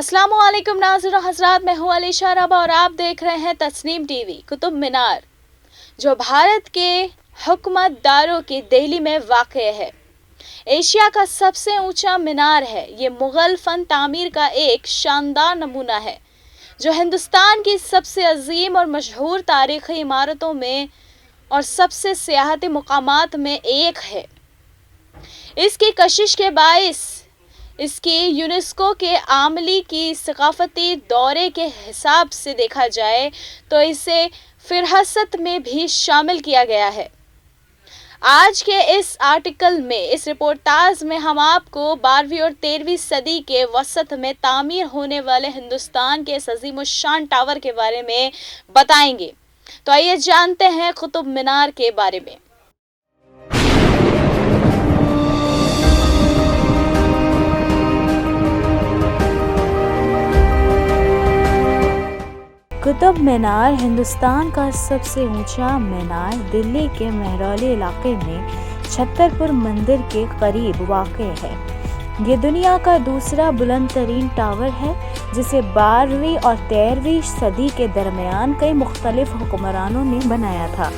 अस्सलाम वालेकुम नाज़रीन हज़रात, मैं हूँ अलीशा रबा और आप देख रहे हैं तस्नीम टीवी। कुतुब मीनार जो भारत के हुकूमतदारों की दिल्ली में वाक़ है, एशिया का सबसे ऊंचा मीनार है। ये मुग़ल फ़न तामीर का एक शानदार नमूना है जो हिंदुस्तान की सबसे अजीम और मशहूर तारीख़ी इमारतों में और सबसे सियाहती मकामात में एक है। इसकी कशिश के बाइस इसकी यूनेस्को के आमली की सकाफती दौरे के हिसाब से देखा जाए तो इसे फ़हरिस्त में भी शामिल किया गया है। आज के इस आर्टिकल में, इस रिपोर्टाज में हम आपको 12वीं और 13वीं सदी के वसत में तामीर होने वाले हिंदुस्तान के इस अजीम शान टावर के बारे में बताएंगे। तो आइए जानते हैं कुतुब मीनार के बारे में। कुतुब मीनार हिंदुस्तान का सबसे ऊंचा मीनार दिल्ली के महरौली इलाके में छतरपुर मंदिर के करीब वाक़ है। ये दुनिया का दूसरा बुलंद तरीन टावर है जिसे 12वीं और 13वीं सदी के दरमियान कई मुख्तलिफ हुक्मरानों ने बनाया था।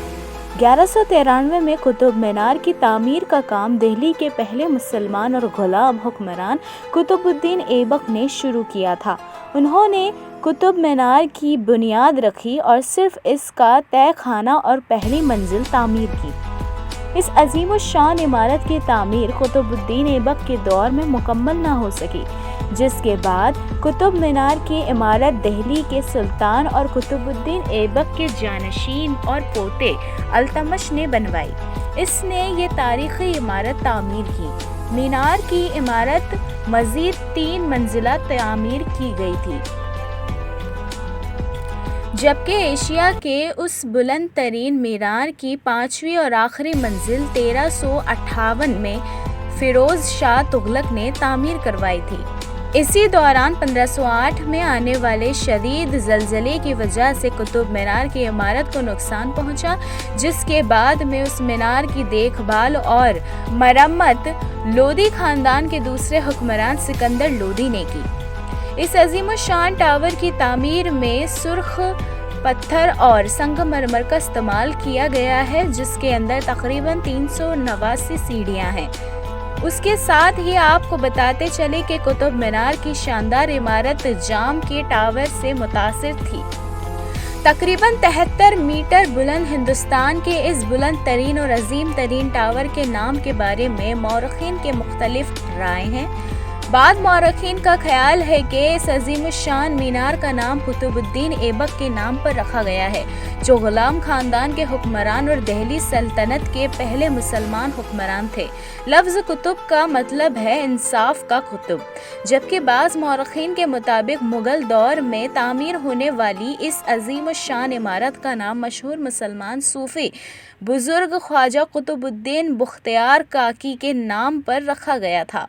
1193 में कुतुब मीनार की तामीर का काम दिल्ली के पहले मुसलमान और गुलाम हुक्मरान कुतुबुद्दीन ऐबक ने शुरू किया था। उन्होंने कुतुब मीनार की बुनियाद रखी और सिर्फ इसका तय खाना और पहली मंजिल तामीर की। इस अजीम शान इमारत की तामीर कुतुबुद्दीन ऐबक के दौर में मुकम्मल न हो सकी, जिसके बाद कुतुब मीनार की इमारत दिल्ली के सुल्तान और कुतुबुद्दीन ऐबक के जानशीन और पोते अल्तमश ने बनवाई। इसने ये तारीख़ी इमारत तामीर की। मीनार की इमारत मज़ीद 3 मंजिला तामीर की गई थी, जबकि एशिया के उस बुलंद तरीन मीनार की 5वीं और आखिरी मंजिल 1358 में फ़िरोज़ शाह तुगलक ने तामीर करवाई थी। इसी दौरान 1508 में आने वाले शदीद ज़लज़ले की वजह से कुतुब मीनार की इमारत को नुकसान पहुंचा, जिसके बाद में उस मीनार की देखभाल और मरम्मत लोदी ख़ानदान के दूसरे हुक्मरान सिकंदर लोदी ने की। इस अजीम शान टावर की तामीर में सुर्ख पत्थर और संगमरमर का इस्तेमाल किया गया है, जिसके अंदर तकरीबन 389 सीढ़ियाँ हैं। उसके साथ ही आपको बताते चले कि कुतुब मीनार की शानदार इमारत जाम के टावर से मुतासिर थी। तकरीबन 73 मीटर बुलंद हिंदुस्तान के इस बुलंद तरीन और अजीम तरीन टावर के नाम के बारे में मौरखीन के मुख्तलिफ राय हैं। बाद मौरखीन का ख्याल है कि इस अजीम शान मीनार का नाम कुतुबुद्दीन ऐबक के नाम पर रखा गया है, जो गुलाम खानदान के हुक्मरान और दिल्ली सल्तनत के पहले मुसलमान हुक्मरान थे। लफ्ज़ कुतुब का मतलब है इंसाफ का कुतुब, जबकि बाज़ मौरखीन के मुताबिक मुग़ल दौर में तामीर होने वाली इस अजीम शान इमारत का नाम मशहूर मुसलमान सूफ़ी बुज़ुर्ग ख्वाजा कुतुबुद्दीन बख्तियार काकी के नाम पर रखा गया था।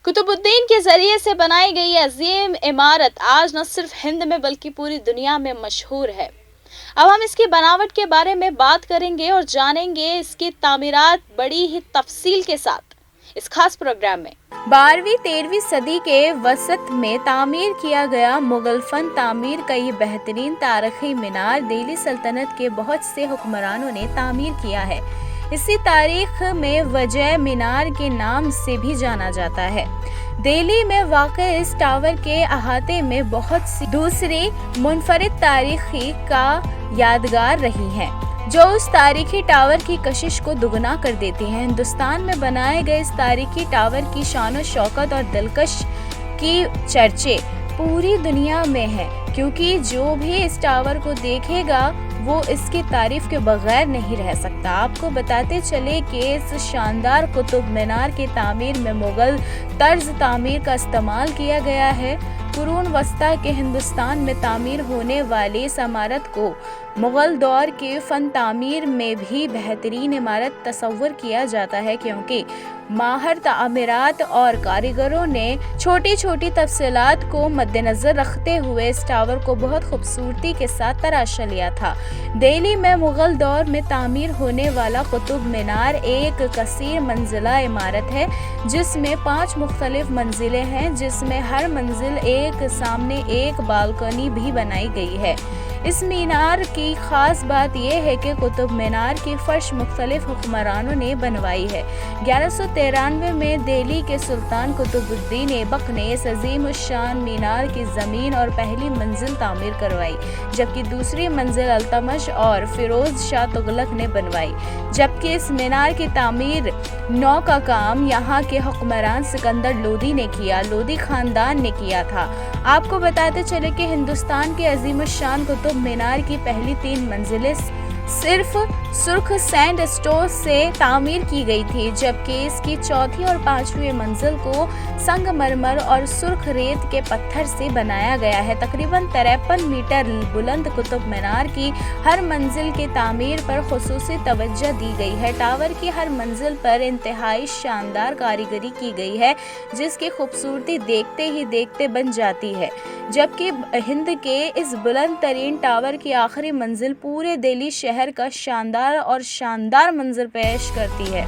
कुतुबुद्दीन के ज़रिए से बनाई गई अजीम इमारत आज न सिर्फ हिंद में बल्कि पूरी दुनिया में मशहूर है। अब हम इसकी बनावट के बारे में बात करेंगे और जानेंगे इसकी तामीरात बड़ी ही तफसील के साथ इस खास प्रोग्राम में। 12वीं-13वीं सदी के वसत में तामीर किया गया मुग़ल फ़न तामीर का ये बेहतरीन तारीख़ी मीनार दिल्ली सल्तनत के बहुत से हुक्मरानों ने तामीर किया है। इसी तारीख में वजह मीनार के नाम से भी जाना जाता है। दिल्ली में वाक़ इस टावर के अहाते में बहुत सी दूसरी मुनफरिद तारीख़ी का यादगार रही हैं, जो उस तारीख़ी टावर की कशिश को दुगना कर देती हैं। हिंदुस्तान में बनाए गए इस तारीख़ी टावर की शान व शौकत और दिलकश की चर्चे पूरी दुनिया में है, क्योंकि जो भी इस टावर को देखेगा वो इसकी तारीफ के बगैर नहीं रह सकता। आपको बताते चले कि इस शानदार कुतुब मीनार की तामीर में मुग़ल तर्ज तामीर का इस्तेमाल किया गया है। कुरून वस्ता के हिंदुस्तान में तामीर होने वाली इस इमारत को مغل دور کے فن تعمیر میں بھی بہترین عمارت تصور کیا جاتا ہے، کیونکہ ماہر تعمیرات اور کاریگروں نے چھوٹی چھوٹی تفصیلات کو مد نظر رکھتے ہوئے اس ٹاور کو بہت خوبصورتی کے ساتھ تراشا لیا تھا۔ دہلی میں مغل دور میں تعمیر ہونے والا قطب مینار ایک کثیر منزلہ عمارت ہے جس میں 5 مختلف منزلیں ہیں، جس میں ہر منزل ایک سامنے ایک بالکنی بھی بنائی گئی ہے۔ اس مینار کی خاص بات یہ ہے کہ قطب مینار کی فرش مختلف حکمرانوں نے بنوائی ہے۔ 1193 میں دہلی کے سلطان قطب الدین ایبک نے اس عظیم الشان مینار کی زمین اور پہلی منزل تعمیر کروائی، جبکہ دوسری منزل التمش اور فیروز شاہ تغلق نے بنوائی، جبکہ اس مینار کی تعمیر نو کا کام یہاں کے حکمران سکندر لودھی نے کیا، لودھی خاندان نے کیا تھا۔ آپ کو بتاتے چلے کہ ہندوستان کے عظیم الشان قطب مینار کی پہلی 3 منزلیں صرف سرخ سینڈ اسٹون سے تعمیر کی گئی تھی، جبکہ اس کی چوتھی اور 5ویں منزل کو سنگ مرمر اور سرخ ریت کے پتھر سے بنایا گیا ہے۔ تقریباً 53 میٹر بلند قطب مینار کی ہر منزل کی تعمیر پر خصوصی توجہ دی گئی ہے۔ ٹاور کی ہر منزل پر انتہائی شاندار کاریگری کی گئی ہے، جس کی خوبصورتی دیکھتے ہی دیکھتے بن جاتی ہے، جبکہ ہند کے اس بلند ترین ٹاور کی آخری منزل پورے دہلی شہر کا شاندار منظر پیش کرتی ہے۔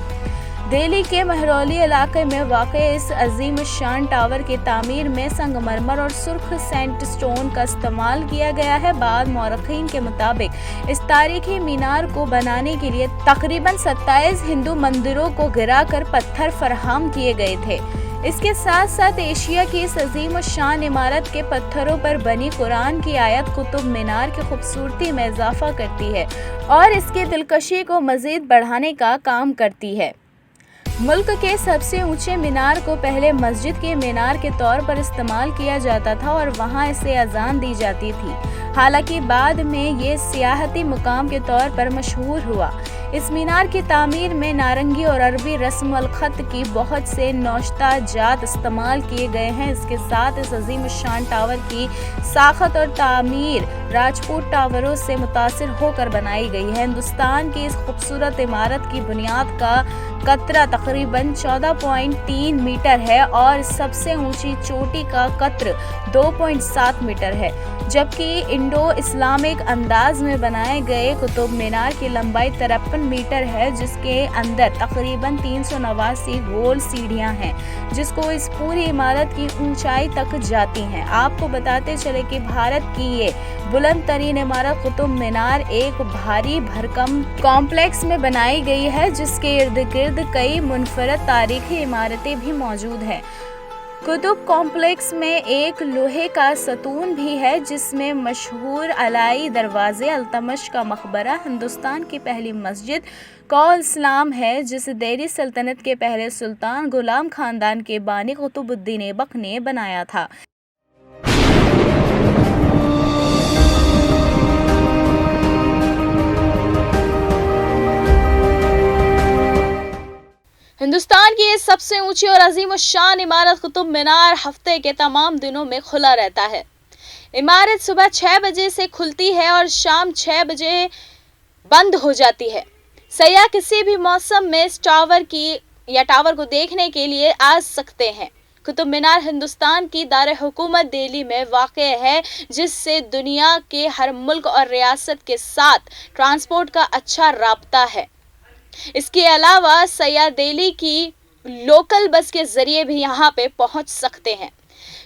دہلی کے مہرولی علاقے میں واقع اس عظیم الشان ٹاور کی تعمیر میں سنگ مرمر اور سرخ سینڈ اسٹون کا استعمال کیا گیا ہے۔ بعض مورخین کے مطابق اس تاریخی مینار کو بنانے کے لیے تقریباً 27 ہندو مندروں کو گرا کر پتھر فراہم کیے گئے تھے۔ اس کے ساتھ ساتھ ایشیا کی اس عظیم الشان عمارت کے پتھروں پر بنی قرآن کی آیت قطب مینار کی خوبصورتی میں اضافہ کرتی ہے اور اس کی دلکشی کو مزید بڑھانے کا کام کرتی ہے۔ ملک کے سب سے اونچے مینار کو پہلے مسجد کے مینار کے طور پر استعمال کیا جاتا تھا اور وہاں اسے اذان دی جاتی تھی، حالانکہ بعد میں یہ سیاحتی مقام کے طور پر مشہور ہوا۔ اس مینار کی تعمیر میں نارنگی اور عربی رسم الخط کی بہت سے نوشتہ جات استعمال کیے گئے ہیں۔ اس کے ساتھ اس عظیم الشان ٹاور کی ساخت اور تعمیر راجپوت ٹاوروں سے متاثر ہو کر بنائی گئی ہے۔ ہندوستان کی اس خوبصورت عمارت کی بنیاد کا قطرہ تقریباً 14.3 میٹر ہے اور سب سے اونچی چوٹی کا قطر 2.7 میٹر ہے، جبکہ انڈو اسلامک انداز میں بنائے گئے قطب مینار کی لمبائی 53 میٹر ہے، جس کے اندر تقریباً 389 گول سیڑھیاں ہیں، جس کو اس پوری عمارت کی اونچائی تک جاتی ہیں۔ آپ کو بتاتے چلے کہ بھارت کی یہ بلند ترین عمارت قطب مینار ایک بھاری بھرکم کمپلیکس میں بنائی گئی ہے، جس کے ارد گرد کئی منفرد تاریخی عمارتیں بھی موجود ہیں۔ قطب کمپلیکس میں ایک لوہے کا ستون بھی ہے جس میں مشہور علائی دروازے، التمش کا مقبرہ، ہندوستان کی پہلی مسجد قول اسلام ہے جسے دہلی سلطنت کے پہلے سلطان غلام خاندان کے بانی قطب الدین ایبک نے بنایا تھا۔ ہندوستان کی یہ سب سے اونچی اور عظیم الشان عمارت قطب مینار ہفتے کے تمام دنوں میں کھلا رہتا ہے۔ عمارت صبح 6 بجے سے کھلتی ہے اور شام 6 بجے بند ہو جاتی ہے۔ سیاح کسی بھی موسم میں اس ٹاور کو دیکھنے کے لیے آ سکتے ہیں۔ قطب مینار ہندوستان کی دارالحکومت دہلی میں واقع ہے، جس سے دنیا کے ہر ملک اور ریاست کے ساتھ ٹرانسپورٹ کا اچھا رابطہ ہے۔ اس کے علاوہ سیاح دہلی کی لوکل بس کے ذریعے بھی یہاں پہ پہنچ سکتے ہیں۔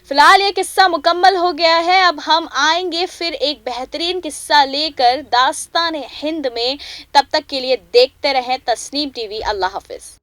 فی الحال یہ قصہ مکمل ہو گیا ہے، اب ہم آئیں گے پھر ایک بہترین قصہ لے کر داستان ہند میں۔ تب تک کے لیے دیکھتے رہیں تسنیم ٹی وی۔ اللہ حافظ۔